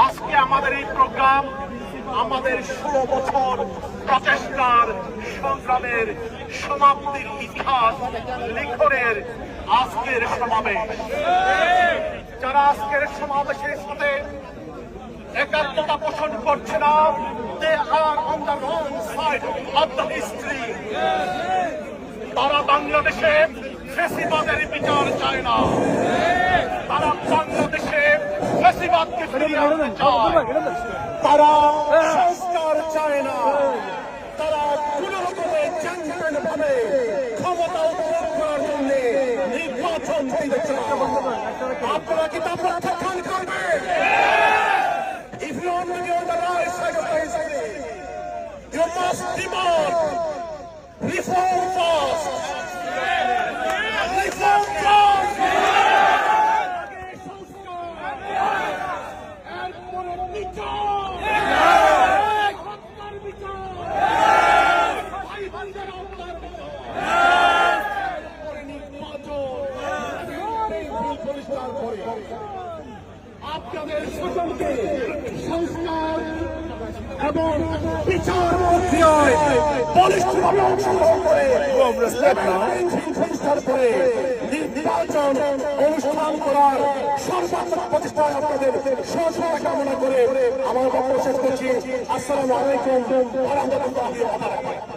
আজকে আমাদের এই প্রোগ্রাম আমাদের 16 বছর প্রচেষ্টার সংগ্রামের সমাপ্তির ইতিহাস লিখনের আজকের সমাবেশ। যারা আজকের সমাবেশের সাথে একাত্মতা পোষণ করছে না, they are on the wrong side of the history। তারা বাংলাদেশে ফ্যাসিবাদের বিচার চায় না, তারা বাংলাদেশে ফ্যাসিবাদকে ফিরিয়ে আনতে চায়, তারা সংস্কার চায় না, তারা কোন রকমের চ্যাম্পিয়ন ভাবে ক্ষমতা উত্তোলন করার জন্য নির্বাচন দিতে চায়। আপনারা কি তা প্রত্যাখ্যান করবেন? If you want to be on the right side of the history, you must demand reform fast. Reform fast. আপনাদের সকলকে সংস্কার এবং বিচার প্রক্রিয়ায় বলিষ্ঠভাবে অংশগ্রহণ করে নির্বাচন অনুষ্ঠান করার সর্বাত্মক প্রচেষ্টায় আপনাদের সহযোগিতা কামনা করে আমার বক্তব্য শেষ করছি। আসসালামু আলাইকুম ওয়া রাহমাতুল্লাহি ওয়া বারাকাতুহু।